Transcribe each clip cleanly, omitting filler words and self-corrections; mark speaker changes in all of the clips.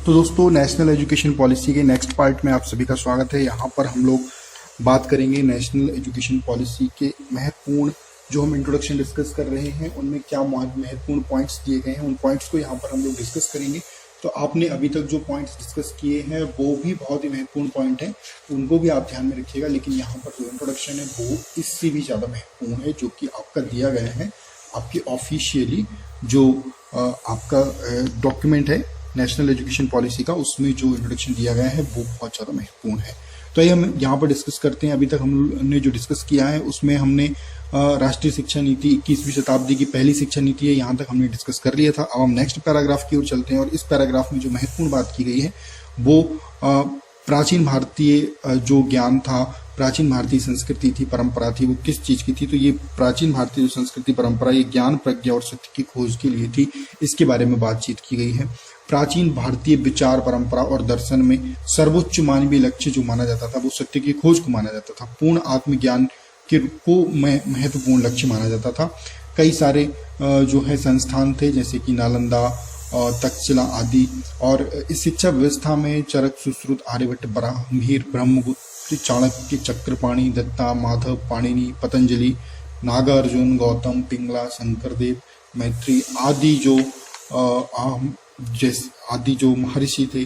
Speaker 1: तो दोस्तों, national education policy के नेक्स्ट पार्ट में आप सभी का स्वागत है। यहाँ पर हम लोग बात करेंगे नेशनल एजुकेशन पॉलिसी के महत्वपूर्ण, जो हम इंट्रोडक्शन डिस्कस कर रहे हैं उनमें क्या महत्वपूर्ण पॉइंट्स दिए गए हैं, उन पॉइंट्स को यहाँ पर हम लोग डिस्कस करेंगे। तो आपने अभी तक जो पॉइंट्स डिस्कस किए हैं वो भी बहुत ही महत्वपूर्ण पॉइंट हैं, उनको भी आप ध्यान में रखिएगा। लेकिन यहाँ पर जो इंट्रोडक्शन है वो इससे भी ज़्यादा महत्वपूर्ण है, जो कि आपका दिया गया है आपके ऑफिशियली जो आपका डॉक्यूमेंट है नेशनल एजुकेशन पॉलिसी का, उसमें जो इंट्रोडक्शन दिया गया है वो बहुत ज़्यादा महत्वपूर्ण है। तो ये हम यहाँ पर डिस्कस करते हैं। अभी तक हमने जो डिस्कस किया है उसमें हमने राष्ट्रीय शिक्षा नीति 21वीं शताब्दी की पहली शिक्षा नीति है, यहाँ तक हमने डिस्कस कर लिया था। अब हम नेक्स्ट पैराग्राफ की ओर चलते हैं और इस पैराग्राफ में जो महत्वपूर्ण बात की गई है वो प्राचीन भारतीय जो ज्ञान था, प्राचीन भारतीय संस्कृति थी, परंपरा थी, वो किस चीज़ की थी। तो ये प्राचीन भारतीय जो संस्कृति परंपरा, ये ज्ञान, प्रज्ञा और सत्य की खोज के लिए थी, इसके बारे में बातचीत की गई है। प्राचीन भारतीय विचार, परंपरा और दर्शन में सर्वोच्च मानवीय लक्ष्य जो माना जाता था वो सत्य की खोज को माना जाता था। पूर्ण आत्मज्ञान को महत्वपूर्ण लक्ष्य माना जाता था। कई सारे जो है संस्थान थे, जैसे कि नालंदा, तक्षशिला आदि। और इस शिक्षा व्यवस्था में चरक, सुश्रुत, आर्यभट्ट, ब्राह्मीर, ब्रह्मगुप्त, चाणक्य, चक्रपाणि, दत्ता, माधव, पाणिनि, पतंजलि, नागार्जुन, गौतम, पिंगला, शंकरदेव, मैत्री आदि जो महर्षि थे,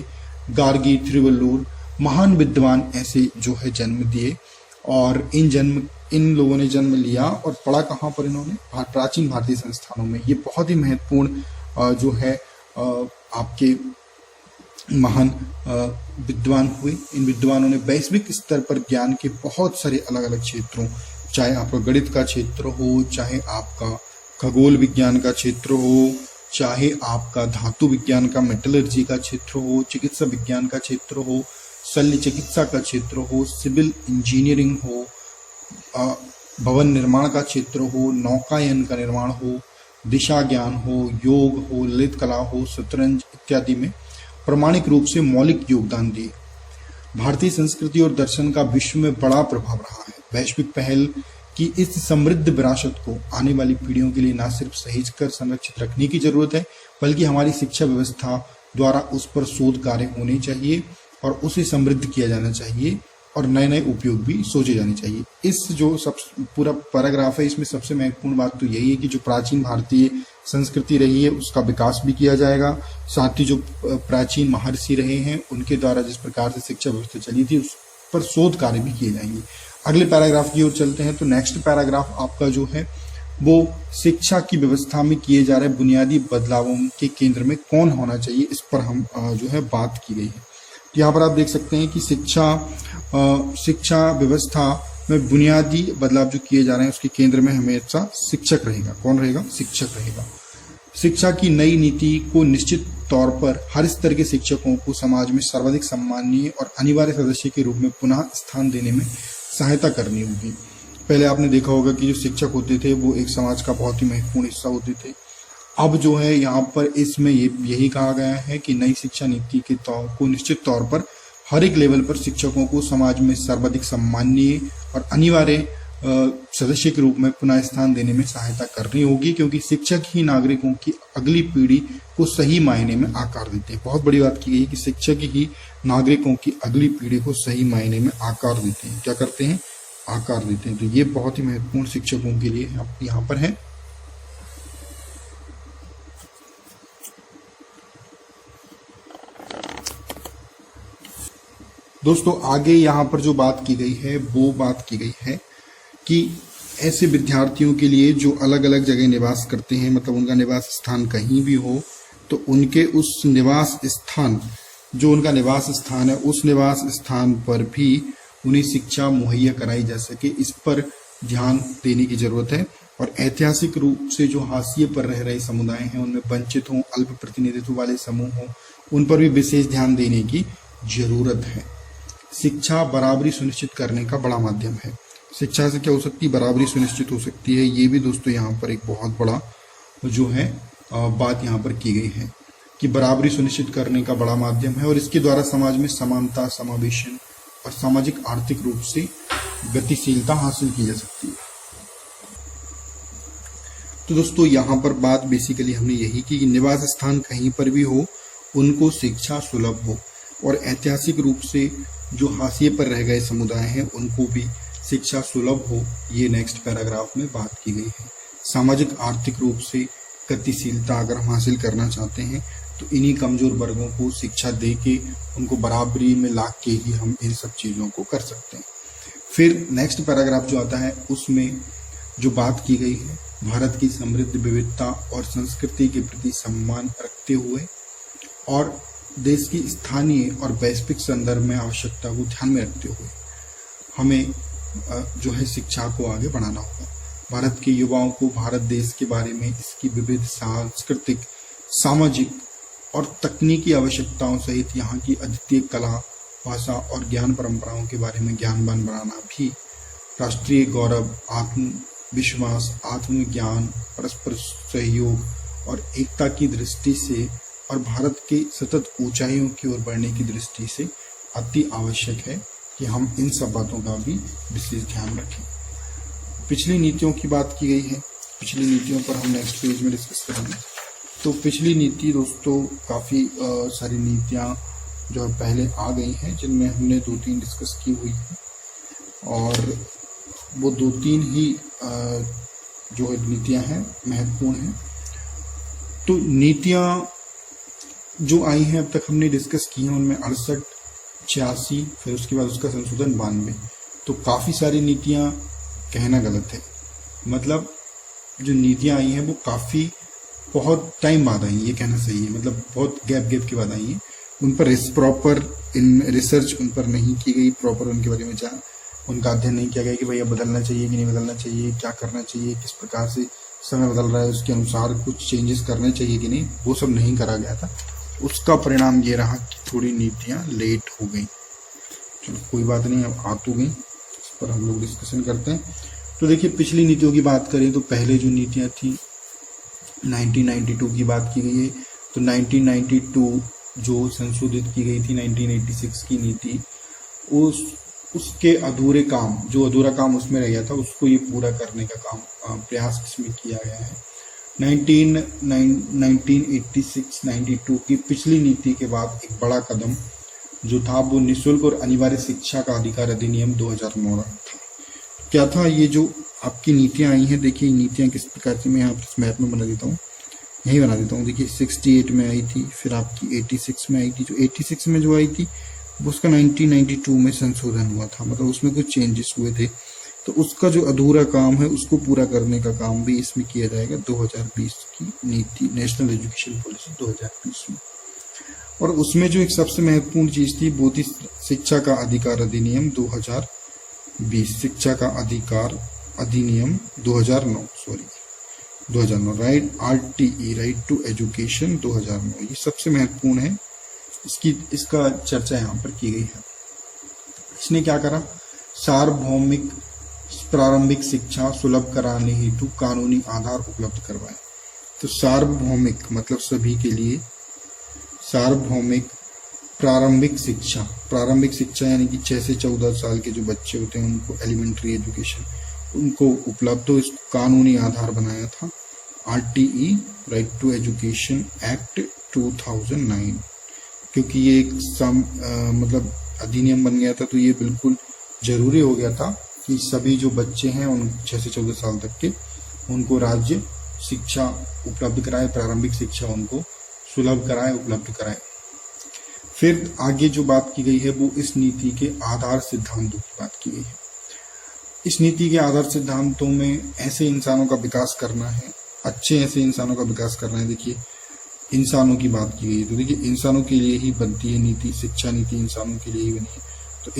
Speaker 1: गार्गी, त्रिवल्लुर, महान विद्वान ऐसे जो है जन्म दिए। और इन लोगों ने जन्म लिया और पढ़ा कहाँ पर इन्होंने? प्राचीन भारतीय संस्थानों में। ये बहुत ही महत्वपूर्ण जो है आपके महान विद्वान हुए। इन विद्वानों ने वैश्विक स्तर पर ज्ञान के बहुत सारे अलग अलग क्षेत्रों, चाहे आपका गणित का क्षेत्र हो, चाहे आपका खगोल विज्ञान का क्षेत्र हो, चाहे आपका धातु विज्ञान का मेटलर्जी का क्षेत्र हो, चिकित्सा विज्ञान का क्षेत्र हो, शल्य चिकित्सा का क्षेत्र हो, सिविल इंजीनियरिंग हो, भवन निर्माण का क्षेत्र हो, नौकायन का निर्माण हो, दिशा ज्ञान हो, योग हो, ललित कला हो, शतरंज इत्यादि में प्रामाणिक रूप से मौलिक योगदान दिए। भारतीय संस्कृति और दर्शन का विश्व में बड़ा प्रभाव रहा है। वैश्विक पहल की इस समृद्ध विरासत को आने वाली पीढ़ियों के लिए न सिर्फ सहेज कर संरक्षित रखने की जरूरत है, बल्कि हमारी शिक्षा व्यवस्था द्वारा उस पर शोध कार्य होने चाहिए और उसे समृद्ध किया जाना चाहिए और नए नए उपयोग भी सोचे जाने चाहिए। इस जो सब पूरा पैराग्राफ है, इसमें सबसे महत्वपूर्ण बात तो यही है कि जो प्राचीन भारतीय संस्कृति रही है उसका विकास भी किया जाएगा। साथ ही जो प्राचीन महर्षि रहे हैं उनके द्वारा जिस प्रकार से शिक्षा व्यवस्था चली थी उस पर शोध कार्य भी किए जाएंगे। अगले पैराग्राफ की ओर चलते हैं। तो नेक्स्ट पैराग्राफ आपका जो है वो शिक्षा की व्यवस्था में किए जा रहे बुनियादी बदलावों के केंद्र में कौन होना चाहिए, इस पर हम जो है बात की गई है। यहाँ पर आप देख सकते हैं कि शिक्षा व्यवस्था में बुनियादी बदलाव जो किए जा रहे हैं उसके केंद्र में हमेशा शिक्षक रहेगा। कौन रहेगा? शिक्षक रहेगा। शिक्षा की नई नीति को निश्चित तौर पर हर स्तर के शिक्षकों को समाज में सर्वाधिक सम्माननीय और अनिवार्य सदस्य के रूप में पुनः स्थान देने में सहायता करनी होगी। पहले आपने देखा होगा कि जो शिक्षक होते थे वो एक समाज का बहुत ही महत्वपूर्ण हिस्सा होते थे। अब जो है यहाँ पर इसमें यही कहा गया है कि नई शिक्षा नीति के को निश्चित तौर पर हर एक लेवल पर शिक्षकों को समाज में सर्वाधिक सम्माननीय और अनिवार्य सदस्य के रूप में पुनः स्थान देने में सहायता करनी होगी, क्योंकि शिक्षक ही नागरिकों की अगली पीढ़ी को सही मायने में आकार देते हैं। बहुत बड़ी बात की गई है कि शिक्षक ही नागरिकों की अगली पीढ़ी को सही मायने में आकार देते हैं। क्या करते हैं? आकार देते हैं। तो ये बहुत ही महत्वपूर्ण शिक्षकों के लिए यहाँ पर है। दोस्तों, आगे यहाँ पर जो बात की गई है वो बात की गई है कि ऐसे विद्यार्थियों के लिए जो अलग अलग जगह निवास करते हैं, मतलब उनका निवास स्थान कहीं भी हो, तो उनके उस निवास स्थान, जो उनका निवास स्थान है, उस निवास स्थान पर भी उन्हें शिक्षा मुहैया कराई जा सके, इस पर ध्यान देने की जरूरत है। और ऐतिहासिक रूप से जो हाशिए पर रह रहे समुदाय हैं, उनमें वंचित हों, अल्प प्रतिनिधित्व वाले समूह हों, उन पर भी विशेष ध्यान देने की जरूरत है। शिक्षा बराबरी सुनिश्चित करने का बड़ा माध्यम है। शिक्षा से क्या हो सकती है? बराबरी सुनिश्चित हो सकती है। ये भी दोस्तों यहाँ पर एक बहुत बड़ा जो है बात यहाँ पर की गई है कि बराबरी सुनिश्चित करने का बड़ा माध्यम है और इसके द्वारा समाज में समानता, समावेशन और सामाजिक आर्थिक रूप से गतिशीलता हासिल की जा सकती है। तो दोस्तों यहाँ पर बात बेसिकली हमने यही की कि निवास स्थान कहीं पर भी हो उनको शिक्षा सुलभ हो, और ऐतिहासिक रूप से जो हाशिए पर रह गए समुदाय हैं उनको भी शिक्षा सुलभ हो, ये नेक्स्ट पैराग्राफ में बात की गई है। सामाजिक आर्थिक रूप से गतिशीलता अगर हम हासिल करना चाहते हैं तो इन्हीं कमजोर वर्गों को शिक्षा दे के उनको बराबरी में ला के ही हम इन सब चीज़ों को कर सकते हैं। फिर नेक्स्ट पैराग्राफ जो आता है उसमें जो बात की गई है भारत की समृद्ध विविधता और संस्कृति के प्रति सम्मान रखते हुए और देश की स्थानीय और वैश्विक संदर्भ में आवश्यकता को ध्यान में रखते हुए हमें जो है शिक्षा को आगे बढ़ाना होगा। भारत के युवाओं को भारत देश के बारे में, इसकी विविध सांस्कृतिक, सामाजिक और तकनीकी आवश्यकताओं सहित यहाँ की अद्वितीय कला, भाषा और ज्ञान परंपराओं के बारे में ज्ञानवान बनाना भी राष्ट्रीय गौरव, आत्मविश्वास, आत्मज्ञान, परस्पर सहयोग और एकता की दृष्टि से और भारत के सतत ऊंचाइयों की ओर बढ़ने की दृष्टि से अति आवश्यक है कि हम इन सब बातों का भी विशेष ध्यान रखें। पिछली नीतियों की बात की गई है, पिछली नीतियों पर हम नेक्स्ट पेज में डिस्कस करेंगे। तो पिछली नीति दोस्तों काफ़ी सारी नीतियाँ जो पहले आ गई हैं जिनमें हमने 2-3 डिस्कस की हुई है, और वो 2-3 ही जो नीतियाँ हैं महत्वपूर्ण हैं। तो नीतियाँ जो आई हैं अब तक हमने डिस्कस की हैं उनमें 68, 86, फिर उसके बाद उसका संशोधन 92। तो काफ़ी सारी नीतियाँ कहना गलत है, मतलब जो नीतियाँ आई हैं वो काफ़ी बहुत टाइम बाद आई, ये कहना सही है, मतलब बहुत गैप के बाद आई हैं। उन पर प्रॉपर रिसर्च उन पर नहीं की गई, प्रॉपर उनके बारे में उनका अध्ययन नहीं किया गया कि भैया बदलना चाहिए कि नहीं बदलना चाहिए, क्या करना चाहिए, किस प्रकार से समय बदल रहा है उसके अनुसार कुछ चेंजेस करने चाहिए कि नहीं, वो सब नहीं करा गया था। उसका परिणाम ये रहा कि थोड़ी नीतियाँ लेट हो गई। चलो कोई बात नहीं, अब आ तो गई, इस पर हम लोग डिस्कशन करते हैं। तो देखिए पिछली नीतियों की बात करें तो पहले जो नीतियाँ थी 1992 की बात की गई है। तो 1992 जो संशोधित की गई थी 1986 की नीति, उसके अधूरे काम, जो अधूरा काम उसमें रह गया था उसको ये पूरा करने का काम प्रयास इसमें किया गया है। 1986-92 की पिछली नीति के बाद एक बड़ा कदम जो था वो निःशुल्क और अनिवार्य शिक्षा का अधिकार अधिनियम 2009 था। क्या था ये जो आपकी नीतियाँ आई हैं, देखिए नीतियाँ किस प्रकार से, मैं यहाँ पर मैप में बना देता हूँ, यही बना देता हूँ। देखिए 68 में आई थी, फिर आपकी 86 में आई थी। जो 86 में जो आई थी वो उसका 1992 में संशोधन हुआ था, मतलब उसमें कुछ चेंजेस हुए थे। तो उसका जो अधूरा काम है उसको पूरा करने का काम भी इसमें किया जाएगा 2020 की नीति, नेशनल एजुकेशन पॉलिसी 2020 में। और उसमें जो एक सबसे महत्वपूर्ण चीज थी वो थी शिक्षा का अधिकार अधिनियम 2020, शिक्षा का अधिकार अधिनियम 2009, right, RTE, right to education 2009, ये सबसे महत्वपूर्ण है। इसका चर्चा यहाँ पर की गई है। इसने क्या करा, सार्वभौमिक प्रारंभिक शिक्षा सुलभ कराने हेतु कानूनी आधार उपलब्ध करवाए। तो सार्वभौमिक मतलब सभी के लिए, सार्वभौमिक प्रारंभिक शिक्षा यानी कि 6 से 14 साल के जो बच्चे होते हैं उनको एलिमेंट्री एजुकेशन उनको उपलब्ध हो, इसको कानूनी आधार बनाया था RTE, right to education act 2009। क्योंकि ये एक मतलब अधिनियम बन गया था तो ये बिल्कुल जरूरी हो गया था कि सभी जो बच्चे हैं उन 6 से 14 साल तक के उनको राज्य शिक्षा उपलब्ध कराए, प्रारंभिक शिक्षा उनको सुलभ कराए, उपलब्ध कराए। फिर आगे जो बात की गई है वो इस नीति के आधार सिद्धांतों की बात की गई है। इस नीति के आधार सिद्धांतों में ऐसे इंसानों का विकास करना है, अच्छे ऐसे इंसानों का विकास करना है। देखिए इंसानों की बात की गई है तो देखिए इंसानों के लिए ही बनती है नीति, शिक्षा नीति इंसानों के लिए ही बनी है। तो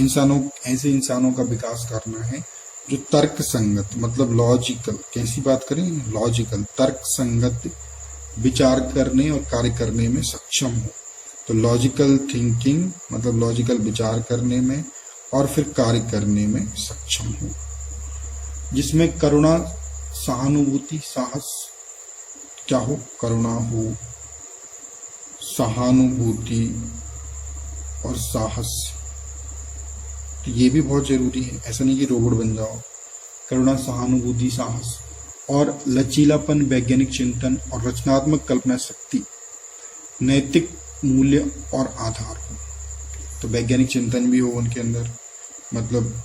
Speaker 1: ऐसे इंसानों का विकास करना है जो तर्क संगत मतलब लॉजिकल, कैसी बात करें, लॉजिकल तर्क संगत विचार करने और कार्य करने में सक्षम हो। तो लॉजिकल थिंकिंग मतलब लॉजिकल विचार करने में और फिर कार्य करने में सक्षम हो, जिसमें करुणा, सहानुभूति, साहस क्या हो, करुणा हो, सहानुभूति और साहस, तो ये भी बहुत जरूरी है। ऐसा नहीं कि रोबोट बन जाओ। करुणा, सहानुभूति, साहस और लचीलापन, वैज्ञानिक चिंतन और रचनात्मक कल्पना शक्ति, नैतिक मूल्य और आधार हो। तो वैज्ञानिक चिंतन भी हो उनके अंदर, मतलब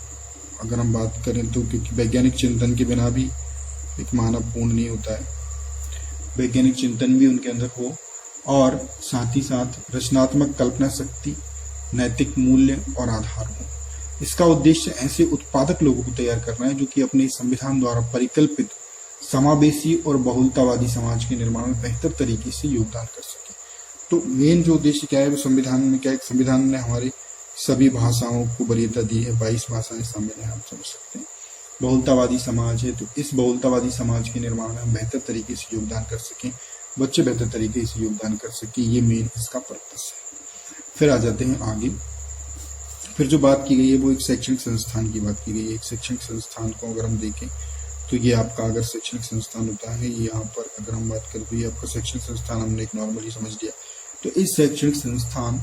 Speaker 1: अगर हम बात करें तो, क्योंकि वैज्ञानिक चिंतन के बिना भी एक मानव पूर्ण नहीं होता है, वैज्ञानिक चिंतन भी उनके अंदर हो, और साथ ही साथ रचनात्मक कल्पना शक्ति, नैतिक मूल्य और आधार हो। इसका उद्देश्य ऐसे उत्पादक लोगों को तैयार करना है जो कि अपने संविधान द्वारा परिकल्पित समावेशी और बहुलतावादी समाज के निर्माण में बेहतर तरीके से योगदान कर सके। तो मेन जो उद्देश्य क्या है वो संविधान में क्या है, संविधान ने हमारे सभी भाषाओं को वरीयता दी है, 22 भाषाएं शामिल हैं, आप समझ सकते हैं। बहुलतावादी समाज है, तो इस बहुलतावादी समाज के निर्माण में हम बेहतर तरीके से योगदान कर सकें, बच्चे बेहतर तरीके से योगदान कर सके, ये मेन इसका पर्पस है। फिर आ जाते हैं आगे। फिर जो बात की गई है वो एक शैक्षणिक संस्थान की बात की गई है। एक शैक्षणिक संस्थान को अगर हम देखें तो ये आपका अगर शैक्षणिक संस्थान होता है, यहाँ पर अगर हम बात करें तो ये आपका शैक्षणिक संस्थान हमने एक नॉर्मली समझ लिया। तो इस शैक्षणिक संस्थान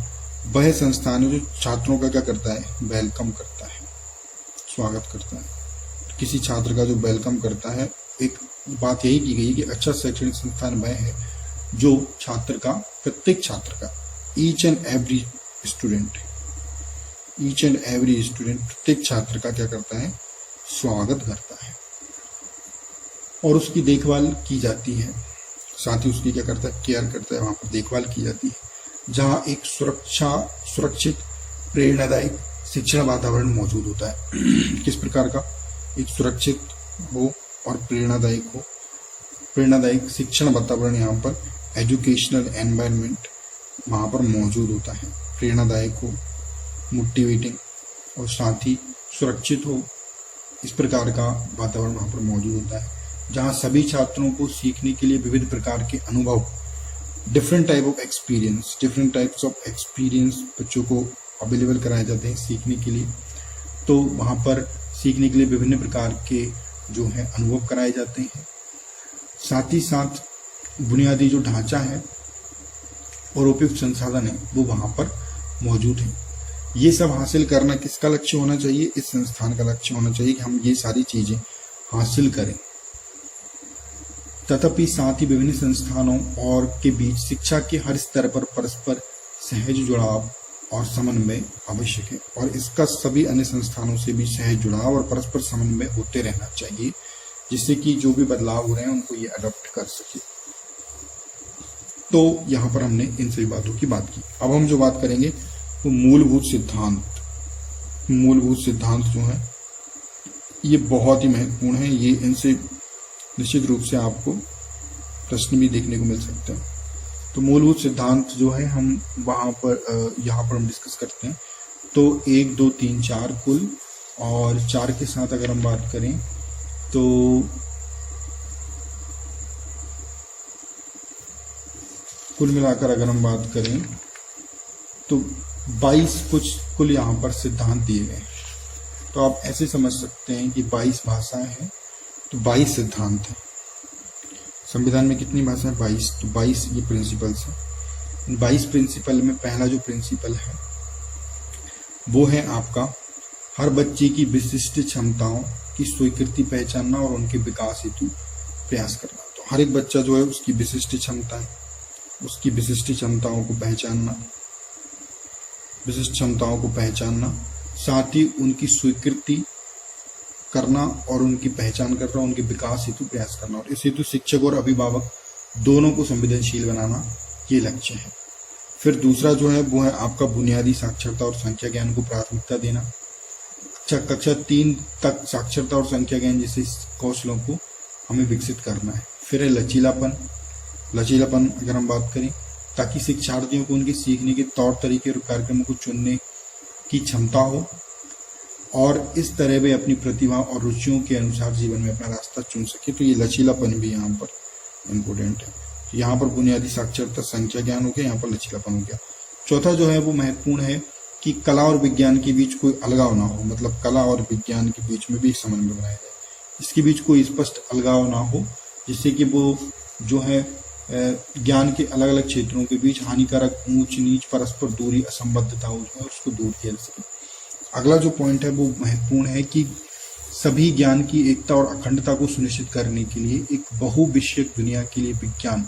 Speaker 1: वह संस्थान है जो छात्रों का क्या करता है, वेलकम करता है, स्वागत करता है। किसी छात्र का जो वेलकम करता है, एक बात यही की गई है कि अच्छा शैक्षणिक संस्थान वह है जो छात्र का, प्रत्येक छात्र का, ईच एंड एवरी स्टूडेंट, प्रत्येक छात्र का क्या करता है, स्वागत करता है और उसकी देखभाल की जाती है। साथ ही उसकी क्या करता है, केयर करता है, वहां पर देखभाल की जाती है, जहां एक सुरक्षित प्रेरणादायक शिक्षण वातावरण मौजूद होता है। किस प्रकार का, एक सुरक्षित हो और प्रेरणादायक शिक्षण वातावरण, यहाँ पर एजुकेशनल एनवायरनमेंट वहां पर मौजूद होता है, प्रेरणादायक हो, मोटिवेटिंग और साथ ही सुरक्षित हो, इस प्रकार का वातावरण वहां पर मौजूद होता है, जहां सभी छात्रों को सीखने के लिए विविध प्रकार के अनुभव, डिफरेंट टाइप्स ऑफ एक्सपीरियंस बच्चों को अवेलेबल कराए जाते हैं सीखने के लिए। तो वहां पर सीखने के लिए विभिन्न प्रकार के जो है अनुभव कराए जाते हैं। साथ ही साथ बुनियादी जो ढांचा है और उपयुक्त संसाधन है वो वहां पर मौजूद है। ये सब हासिल करना किसका लक्ष्य होना चाहिए, इस संस्थान का लक्ष्य होना चाहिए कि हम ये सारी चीजें हासिल करें। तथापि साथ ही विभिन्न संस्थानों और के बीच शिक्षा के हर स्तर पर परस्पर सहज जुड़ाव और समन्वय आवश्यक है, और इसका सभी अन्य संस्थानों से भी सहज जुड़ाव और परस्पर समन्वय होते रहना चाहिए, जिससे कि जो भी बदलाव हो रहे हैं उनको ये अडॉप्ट कर सके। तो यहाँ पर हमने इन सभी बातों की बात की। अब हम जो बात करेंगे वो मूलभूत सिद्धांत जो है ये बहुत ही महत्वपूर्ण है। ये इनसे निश्चित रूप से आपको प्रश्न भी देखने को मिल सकते हैं। तो मूलभूत सिद्धांत जो है हम वहां पर यहाँ पर हम डिस्कस करते हैं। तो 1 2 3 4 कुल, और 4 के साथ अगर हम बात करें तो कुल मिलाकर अगर हम बात करें तो 22 कुछ कुल यहाँ पर सिद्धांत दिए गए। तो आप ऐसे समझ सकते हैं कि 22 भाषाएं हैं तो 22 सिद्धांत हैं। संविधान में कितनी भाषाएं, 22। तो 22 ये प्रिंसिपल्स हैं। 22 प्रिंसिपल में पहला जो प्रिंसिपल है वो है आपका हर बच्चे की विशिष्ट क्षमताओं की स्वीकृति पहचानना और उनके विकास हेतु प्रयास करना। तो हर एक बच्चा जो है उसकी विशिष्ट क्षमताएं, उसकी विशिष्ट क्षमताओं को पहचानना, साथ ही उनकी स्वीकृति करना और उनकी पहचान करना, उनके विकास हेतु प्रयास करना, और इस हेतु शिक्षक और अभिभावक दोनों को संवेदनशील बनाना ये लक्ष्य है। फिर दूसरा जो है वो है आपका बुनियादी साक्षरता और संख्या ज्ञान को प्राथमिकता देना। कक्षा 3 तक साक्षरता और संख्या ज्ञान जैसे कौशलों को हमें विकसित करना है। फिर है लचीलापन अगर हम बात करें, ताकि शिक्षार्थियों को उनके सीखने के तौर तरीके और कार्यक्रमों को चुनने की क्षमता हो, और इस तरह वे अपनी प्रतिभा और रुचियों के अनुसार जीवन में अपना रास्ता चुन सके। तो ये लचीलापन भी यहाँ पर इम्पोर्टेंट है। तो यहाँ पर बुनियादी साक्षरता, संख्या ज्ञान हो गया, यहाँ पर लचीलापन हो गया। चौथा जो है वो महत्वपूर्ण है कि कला और विज्ञान के बीच कोई अलगाव ना हो, मतलब कला और विज्ञान के बीच में भी समन्वय बनाया जाए, इसके बीच कोई स्पष्ट अलगाव ना हो, जिससे कि वो जो है ज्ञान के अलग अलग क्षेत्रों के बीच हानिकारक ऊंच नीच, परस्पर दूरी, असंबद्धता हो जाए, उसको दूर किया जा सके। अगला जो पॉइंट है वो महत्वपूर्ण है कि सभी ज्ञान की एकता और अखंडता को सुनिश्चित करने के लिए एक बहुविषयक दुनिया के लिए विज्ञान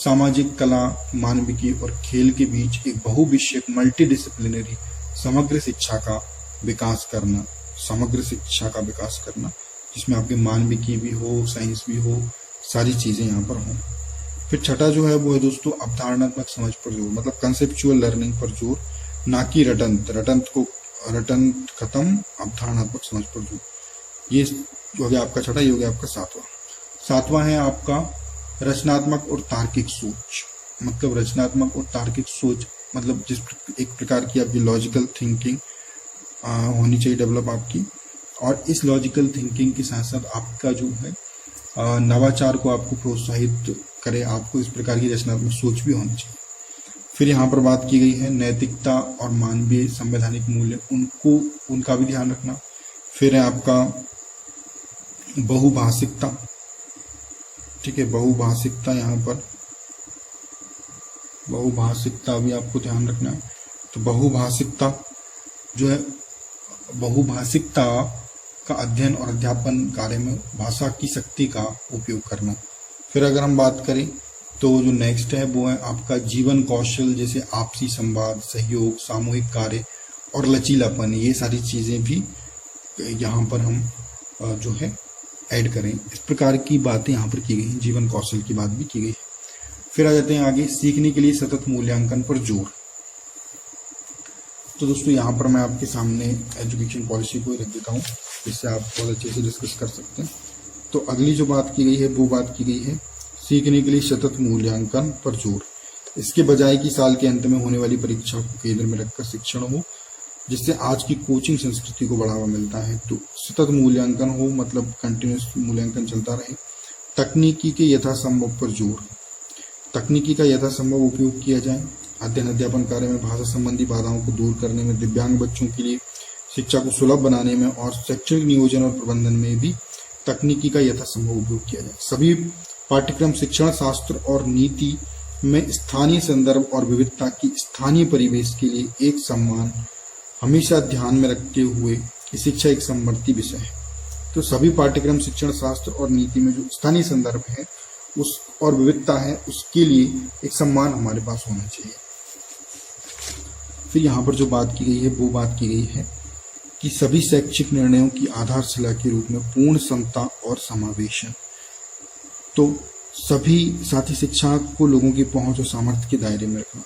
Speaker 1: सामाजिक, कला, मानविकी और खेल के बीच एक बहुविषयक मल्टीडिसिप्लिनरी समग्र शिक्षा का विकास करना, समग्र शिक्षा का विकास करना, जिसमें आपके मानविकी भी हो, साइंस भी हो, सारी चीजें यहाँ पर हों। फिर छठा जो है वो है दोस्तों अवधारणात्मक समझ पर जोर, मतलब कंसेप्चुअल लर्निंग पर जोर, ना कि रटंत खत्म, अवधारणात्मक समझ पर जोर। ये जो हो गया आपका छठा, ये हो गया आपका सातवां। सातवां है आपका रचनात्मक और तार्किक सोच, मतलब रचनात्मक और तार्किक सोच, मतलब जिस एक प्रकार की आपकी लॉजिकल थिंकिंग होनी चाहिए डेवलप आपकी, और इस लॉजिकल थिंकिंग के साथ साथ आपका जो है नवाचार को आपको प्रोत्साहित करे, आपको इस प्रकार की रचनात्मक सोच भी होनी चाहिए। फिर यहाँ पर बात की गई है नैतिकता और मानवीय संवैधानिक मूल्य, उनका भी ध्यान रखना। फिर है आपका बहुभाषिकता, ठीक है, बहुभाषिकता, यहाँ पर बहुभाषिकता भी आपको ध्यान रखना है। तो बहुभाषिकता जो है, बहुभाषिकता का अध्ययन और अध्यापन कार्य में भाषा की शक्ति का उपयोग करना। फिर अगर हम बात करें तो जो नेक्स्ट है वो है आपका जीवन कौशल, जैसे आपसी संवाद, सहयोग, सामूहिक कार्य और लचीलापन, ये सारी चीजें भी यहाँ पर हम जो है ऐड करें। इस प्रकार की बातें यहाँ पर की गई हैं, जीवन कौशल की बात भी की गई है। फिर आ जाते हैं आगे, सीखने के लिए सतत मूल्यांकन पर जोर। तो दोस्तों यहाँ पर मैं आपके सामने एजुकेशन पॉलिसी को रख देता हूँ, जिससे आप बहुत अच्छे से डिस्कस कर सकते हैं। तो अगली जो बात की गई है वो बात की गई है सीखने के लिए सतत मूल्यांकन पर जोर। इसके बजाय कि साल के अंत में होने वाली परीक्षा को केंद्र में रखकर शिक्षण हो, जिससे आज की कोचिंग संस्कृति को बढ़ावा मिलता है। तो सतत मूल्यांकन हो, मतलब कंटिन्यूस मूल्यांकन चलता रहे। तकनीकी के यथासंभव पर जोर, तकनीकी का यथासंभव उपयोग किया जाए। अध्ययन अध्यापन कार्य में भाषा संबंधी बाधाओं को दूर करने में, दिव्यांग बच्चों के लिए शिक्षा को सुलभ बनाने में और शैक्षणिक नियोजन और प्रबंधन में भी तकनीकी का यथासंभव उपयोग किया जाए। सभी पाठ्यक्रम शिक्षण शास्त्र और नीति में स्थानीय संदर्भ और विविधता की स्थानीय परिवेश के लिए एक सम्मान हमेशा ध्यान में रखते हुए कि शिक्षा एक समवर्ती विषय है। तो सभी पाठ्यक्रम शिक्षण शास्त्र और नीति में जो स्थानीय संदर्भ है उस और विविधता है, उसके लिए एक सम्मान हमारे पास होना चाहिए। फिर यहाँ पर जो बात की गई है वो बात की गई है कि सभी शैक्षिक निर्णयों की आधारशिला के रूप में पूर्ण समता और समावेशन। तो सभी साथी शिक्षा को लोगों की पहुंच और सामर्थ्य के दायरे में रखना,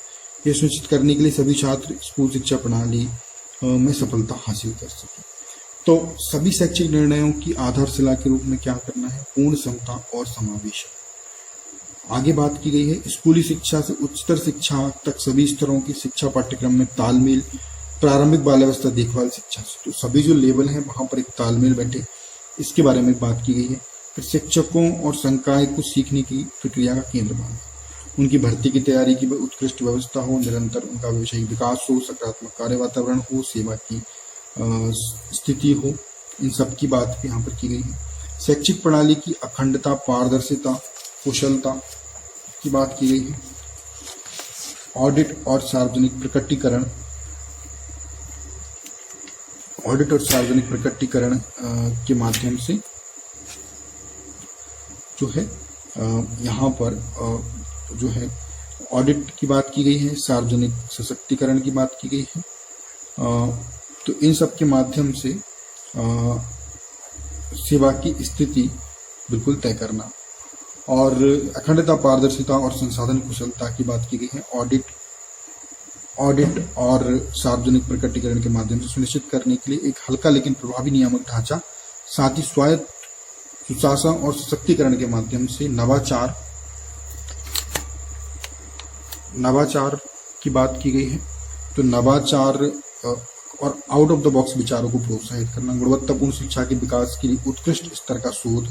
Speaker 1: यह सुनिश्चित करने के लिए सभी छात्र स्कूल शिक्षा प्रणाली में सफलता हासिल कर सके। तो सभी शैक्षिक निर्णयों की आधारशिला के रूप में क्या करना है, पूर्ण समता और समावेशन। आगे बात की गई है स्कूली शिक्षा से उच्चतर शिक्षा तक सभी स्तरों की शिक्षा पाठ्यक्रम में तालमेल, प्रारंभिक बाल्यावस्था देखभाल शिक्षा से, तो सभी जो लेवल हैं वहां पर एक तालमेल बैठे, इसके बारे में बात की गई है। फिर शिक्षकों और संकाय को सीखने की प्रक्रिया का केंद्र माना, उनकी भर्ती की तैयारी की उत्कृष्ट व्यवस्था हो, निरंतर उनका व्यवसायिक विकास हो, सकारात्मक कार्य वातावरण हो, सेवा की स्थिति हो, इन सब की बात भी यहाँ पर की गई है। शैक्षिक प्रणाली की अखंडता, पारदर्शिता, कुशलता की बात की गई है। ऑडिट और सार्वजनिक प्रकटीकरण, ऑडिट और सार्वजनिक प्रकटीकरण के माध्यम से जो है यहाँ पर जो है ऑडिट की बात की गई है, सार्वजनिक सशक्तिकरण की बात की गई है। तो इन सब के माध्यम से सेवा की स्थिति बिल्कुल तय करना, और अखंडता, पारदर्शिता और संसाधन कुशलता की बात की गई है। ऑडिट और सार्वजनिक प्रकटीकरण के माध्यम से सुनिश्चित करने के लिए एक हल्का लेकिन प्रभावी नियामक ढांचा, साथ ही स्वायत्त सुशासन और सशक्तिकरण के माध्यम से नवाचार की बात की गई है। तो नवाचार और आउट ऑफ द बॉक्स विचारों को प्रोत्साहित करना, गुणवत्तापूर्ण शिक्षा के विकास के लिए उत्कृष्ट स्तर का शोध,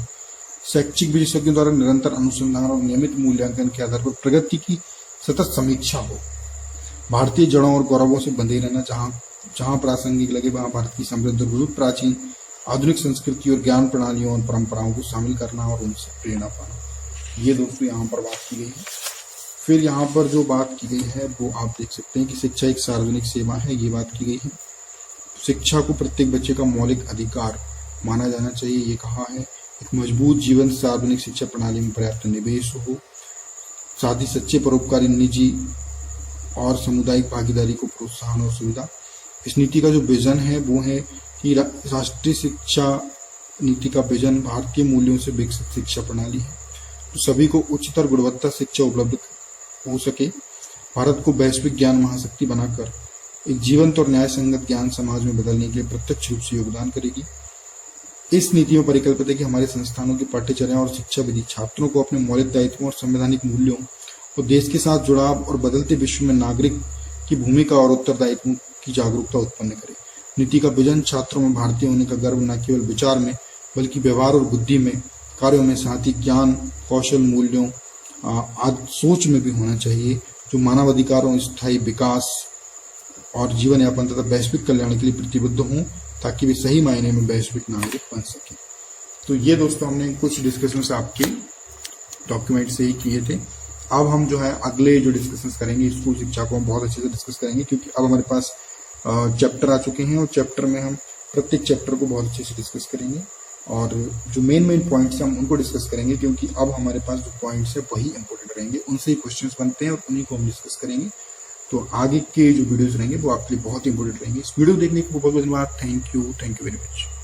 Speaker 1: शैक्षिक विशेषज्ञों द्वारा निरंतर अनुसंधान और नियमित मूल्यांकन के आधार पर प्रगति की सतत समीक्षा हो, भारतीय जड़ों और गौरवों से बंधे रहना, जहां प्रासंगिक लगे वहां भारत की समृद्ध बुजुर्ग प्राचीन आधुनिक संस्कृति और ज्ञान प्रणालियों और परंपराओं को शामिल करना और उनसे प्रेरणा पाना। ये दोस्तों यहाँ पर बात की गई है। फिर यहाँ पर जो बात की गई है वो आप देख सकते हैं कि शिक्षा एक सार्वजनिक सेवा है, ये बात की गई है। शिक्षा को प्रत्येक बच्चे का मौलिक अधिकार माना जाना चाहिए, ये कहा है। एक मजबूत जीवन सार्वजनिक शिक्षा प्रणाली में पर्याप्त निवेश हो, साथ ही सच्चे परोपकारी, निजी और सामुदायिक भागीदारी को प्रोत्साहन और सुविधा। इस नीति का जो विजन है वो है कि राष्ट्रीय शिक्षा नीति का विजन भारतीय मूल्यों से विकसित शिक्षा प्रणाली है, तो सभी को उच्चतर गुणवत्ता शिक्षा उपलब्ध हो सके। भारत को वैश्विक ज्ञान महाशक्ति बनाकर एक जीवंत और न्याय संगत ज्ञान समाज में बदलने के लिए प्रत्यक्ष रूप से योगदान करेगी। इस नीति में परिकल्पित है कि हमारे संस्थानों की पाठ्यचर्या और शिक्षा विधि छात्रों को अपने मौलिक दायित्वों और संवैधानिक मूल्यों और देश के साथ जुड़ाव और बदलते विश्व में नागरिक की भूमिका और उत्तरदायित्वों की जागरूकता उत्पन्न करे। नीति का विजन छात्रों में भारतीय होने का गर्व न केवल विचार में बल्कि व्यवहार और बुद्धि में, कार्यों में, साथ ही ज्ञान, कौशल, मूल्यों आदि सोच में भी होना चाहिए, जो मानवाधिकारों, स्थायी विकास और जीवन यापन तथा वैश्विक कल्याण के लिए प्रतिबद्ध हों, ताकि वे सही मायने में वैश्विक नागरिक बन सकें। तो ये दोस्तों हमने कुछ डिस्कशन आपके डॉक्यूमेंट से ही किए थे। अब हम जो है अगले जो डिस्कशन करेंगे स्कूल शिक्षा को हम बहुत अच्छे से डिस्कस करेंगे, क्योंकि अब हमारे पास चैप्टर आ चुके हैं और चैप्टर में हम प्रत्येक चैप्टर को बहुत अच्छे से डिस्कस करेंगे और जो मेन पॉइंट्स हैं हम उनको डिस्कस करेंगे, क्योंकि अब हमारे पास जो पॉइंट्स है वही इंपॉर्टेंट रहेंगे, उनसे ही क्वेश्चंस बनते हैं और उन्हीं को हम डिस्कस करेंगे। तो आगे के जो वीडियोस रहेंगे वो आपके लिए बहुत इंपॉर्टेंट रहेंगे। इस वीडियो देखने के लिए बहुत बहुत धन्यवाद। Thank you very much.